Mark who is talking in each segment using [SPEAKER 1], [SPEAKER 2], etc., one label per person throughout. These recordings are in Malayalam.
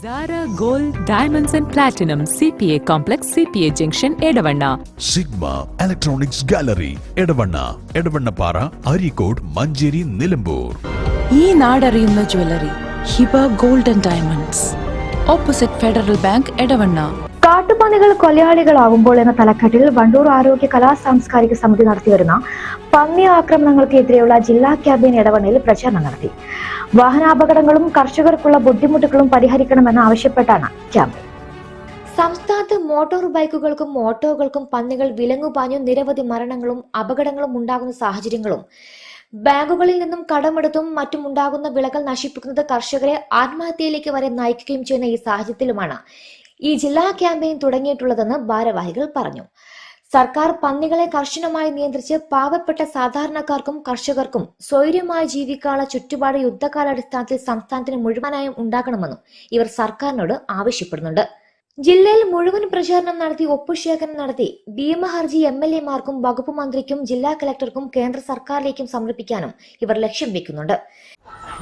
[SPEAKER 1] Zara Gold Diamonds and Platinum CPA Complex CPA Junction Edavanna
[SPEAKER 2] Sigma Electronics Gallery Edavanna Para Arikod Manjeri Nilambur
[SPEAKER 3] ഈ നാടറിയുന്ന jewellery Hiba gold and diamonds opposite Federal Bank Edavanna.
[SPEAKER 4] കാട്ടുപന്നികൾ കൊലയാളികളാകുമ്പോൾ എന്ന തലക്കെട്ടിൽ വണ്ടൂർ ആരോഗ്യ കലാ സാംസ്കാരിക സമിതി നടത്തിവരുന്ന പന്നി ആക്രമണങ്ങൾക്കെതിരെയുള്ള ജില്ലാ ക്യാമ്പയിൻ എടവണ്ണയിൽ പ്രചാരണം നടത്തി. വാഹനാപകടങ്ങളും കർഷകർക്കുള്ള ബുദ്ധിമുട്ടുകളും പരിഹരിക്കണമെന്ന് ആവശ്യപ്പെട്ടാണ് ക്യാമ്പയിൻ. സംസ്ഥാനത്ത് മോട്ടോർ ബൈക്കുകൾക്കും ഓട്ടോകൾക്കും പന്നികൾ വിലങ്ങുപാഞ്ഞു നിരവധി മരണങ്ങളും അപകടങ്ങളും ഉണ്ടാകുന്ന സാഹചര്യങ്ങളും ബാങ്കുകളിൽ നിന്നും കടമെടുത്തും മറ്റും ഉണ്ടാകുന്ന വിളകൾ നശിപ്പിക്കുന്നത് കർഷകരെ ആത്മഹത്യയിലേക്ക് വരെ നയിക്കുകയും ചെയ്യുന്ന ഈ സാഹചര്യത്തിലുമാണ് ഈ ജില്ലാ ക്യാമ്പയിൻ തുടങ്ങിയിട്ടുള്ളതെന്ന് ഭാരവാഹികൾ പറഞ്ഞു. സർക്കാർ പന്നികളെ കർശനമായി നിയന്ത്രിച്ച് പാവപ്പെട്ട സാധാരണക്കാർക്കും കർഷകർക്കും സ്വൈര്യമായി ജീവിക്കാനുള്ള ചുറ്റുപാട് യുദ്ധകാലാടിസ്ഥാനത്തിൽ സംസ്ഥാനത്തിന് മുഴുവനായും ഉണ്ടാക്കണമെന്നും ഇവർ സർക്കാരിനോട് ആവശ്യപ്പെടുന്നുണ്ട്. ജില്ലയിൽ മുഴുവൻ പ്രചാരണം നടത്തി ഒപ്പുശേഖരണം നടത്തി ഭീമഹർജി MLA-മാർക്കും വകുപ്പ് മന്ത്രിക്കും ജില്ലാ കളക്ടർക്കും കേന്ദ്ര സർക്കാരിലേക്കും സമർപ്പിക്കാനും ഇവർ ലക്ഷ്യം വെക്കുന്നുണ്ട്.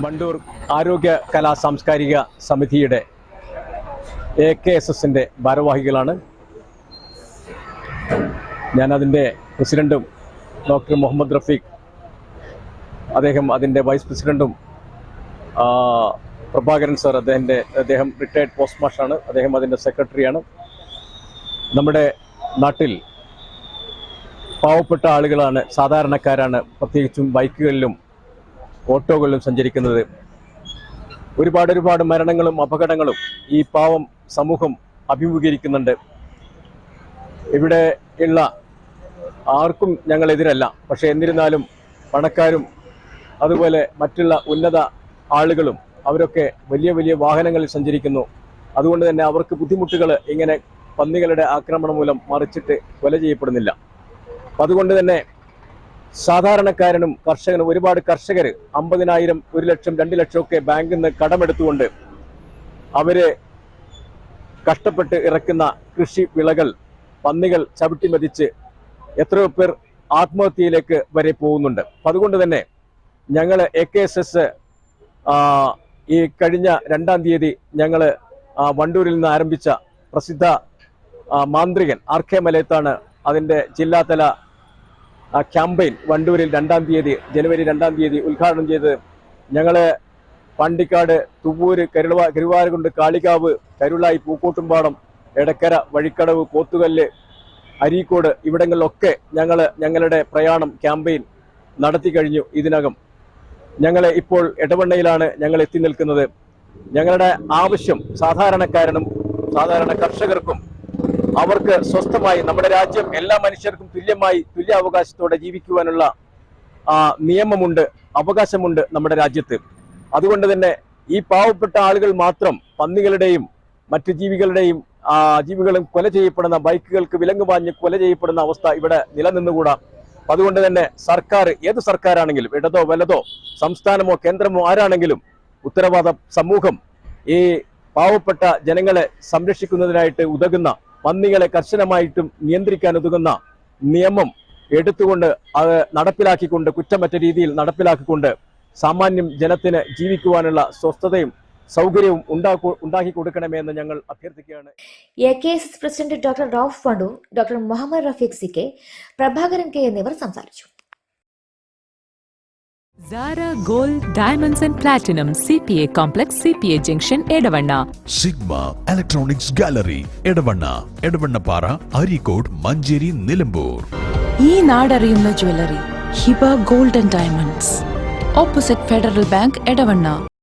[SPEAKER 5] വണ്ടൂർ ആരോഗ്യ കലാ സാംസ്കാരിക സമിതിയുടെ AKSSന്റെ ഭാരവാഹികളാണ്. ഞാനതിൻ്റെ പ്രസിഡന്റും ഡോക്ടർ മുഹമ്മദ് റഫീഖ്, അദ്ദേഹം അതിൻ്റെ വൈസ് പ്രസിഡന്റും പ്രഭാകരൻ സാർ, അദ്ദേഹം റിട്ടയർഡ് പോസ്റ്റ് മാസ്റ്ററാണ്, അദ്ദേഹം അതിൻ്റെ സെക്രട്ടറിയാണ്. നമ്മുടെ നാട്ടിൽ പാവപ്പെട്ട ആളുകളാണ്, സാധാരണക്കാരാണ്, പ്രത്യേകിച്ചും ബൈക്കുകളിലും ഓട്ടോകളിലും സഞ്ചരിക്കുന്നത്. ഒരുപാട് മരണങ്ങളും അപകടങ്ങളും ഈ പാവം സമൂഹം അഭിമുഖീകരിക്കുന്നുണ്ട്. ഇവിടെ ഉള്ള ആർക്കും ഞങ്ങളെതിരല്ല. പക്ഷേ എന്നിരുന്നാലും പണക്കാരും അതുപോലെ മറ്റുള്ള ഉന്നത ആളുകളും അവരൊക്കെ വലിയ വാഹനങ്ങളിൽ സഞ്ചരിക്കുന്നു. അതുകൊണ്ട് തന്നെ അവർക്ക് ബുദ്ധിമുട്ടുകൾ ഇങ്ങനെ പന്നികളുടെ ആക്രമണം മൂലം മറിച്ചിട്ട് കൊല ചെയ്യപ്പെടുന്നില്ല. അപ്പം അതുകൊണ്ട് തന്നെ സാധാരണക്കാരനും കർഷകനും ഒരുപാട് കർഷകർ 50,000, 1 ലക്ഷം, 2 ലക്ഷമൊക്കെ ബാങ്കിൽ നിന്ന് കടമെടുത്തുകൊണ്ട് അവര് കഷ്ടപ്പെട്ട് ഇറക്കുന്ന കൃഷി വിളകൾ പന്നികൾ ചവിട്ടിമതിച്ച് എത്രയോ പേർ ആത്മഹത്യയിലേക്ക് വരെ പോകുന്നുണ്ട്. അപ്പം അതുകൊണ്ട് തന്നെ ഞങ്ങൾ AKSS ഈ കഴിഞ്ഞ 2-ാം തീയതി ഞങ്ങൾ വണ്ടൂരിൽ നിന്ന് ആരംഭിച്ച പ്രസിദ്ധ മാന്ത്രികൻ RK മലയത്താണ് അതിൻ്റെ ജില്ലാതല ക്യാമ്പയിൻ വണ്ടൂരിൽ ജനുവരി 2-ാം തീയതി ഉദ്ഘാടനം ചെയ്ത് ഞങ്ങൾ പാണ്ടിക്കാട്, തുവ്വൂര്, കരുവാരകുണ്ട്, കാളികാവ്, കരുളായി, പൂക്കോട്ടുംപാടം, എടക്കര, വഴിക്കടവ്, പോത്തുകല്ല്, അരീക്കോട് ഇവിടങ്ങളിലൊക്കെ ഞങ്ങളുടെ പ്രയാണം ക്യാമ്പയിൻ നടത്തി കഴിഞ്ഞു. ഇതിനകം ഞങ്ങൾ ഇപ്പോൾ എടവണ്ണയിലാണ് ഞങ്ങൾ എത്തി നിൽക്കുന്നത്. ഞങ്ങളുടെ ആവശ്യം സാധാരണക്കാരനും സാധാരണ കർഷകർക്കും അവർക്ക് സ്വസ്ഥമായി നമ്മുടെ രാജ്യം എല്ലാ മനുഷ്യർക്കും തുല്യ അവകാശത്തോടെ ജീവിക്കുവാനുള്ള നിയമമുണ്ട്, അവകാശമുണ്ട് നമ്മുടെ രാജ്യത്ത്. അതുകൊണ്ട് തന്നെ ഈ പാവപ്പെട്ട ആളുകൾ മാത്രം പന്നികളുടെയും മറ്റു ജീവികളും കൊല ചെയ്യപ്പെടുന്ന, ബൈക്കുകൾക്ക് വിലങ്ങുപാഞ്ഞ് കൊല ചെയ്യപ്പെടുന്ന അവസ്ഥ ഇവിടെ നിലനിന്നുകൂടാ. അതുകൊണ്ട് തന്നെ സർക്കാർ, ഏത് സർക്കാരാണെങ്കിലും, ഇടതോ വലതോ, സംസ്ഥാനമോ കേന്ദ്രമോ ആരാണെങ്കിലും, ഉത്തരവാദ സമൂഹം ഈ പാവപ്പെട്ട ജനങ്ങളെ സംരക്ഷിക്കുന്നതിനായിട്ട് ഉതകുന്ന, പന്നികളെ കർശനമായിട്ടും നിയന്ത്രിക്കാൻ ഉതകുന്ന നിയമം എടുത്തുകൊണ്ട് അത് നടപ്പിലാക്കിക്കൊണ്ട്, കുറ്റമറ്റ രീതിയിൽ നടപ്പിലാക്കിക്കൊണ്ട് സാമാന്യം ജനത്തിന് ജീവിക്കുവാനുള്ള സ്വസ്ഥതയും സൗകര്യവും ഉണ്ടാക്കി കൊടുക്കണമെന്ന് ഞങ്ങൾ അഭ്യർത്ഥിക്കുകയാണ്.
[SPEAKER 4] AKSS president doctor Rauf Wandoor, doctor Muhammad Rafeeq CK, Prabhakaran K എന്നിവർ സംസാരിച്ചു.
[SPEAKER 1] Zara Gold Diamonds and Platinum CPA Complex CPA Junction Edavanna
[SPEAKER 2] Sigma Electronics Gallery Edavanna Para Arikod Manjeri Nilambur
[SPEAKER 3] ഈ നാടറിയുന്ന jewellery Hiba gold and diamonds opposite Federal Bank Edavanna.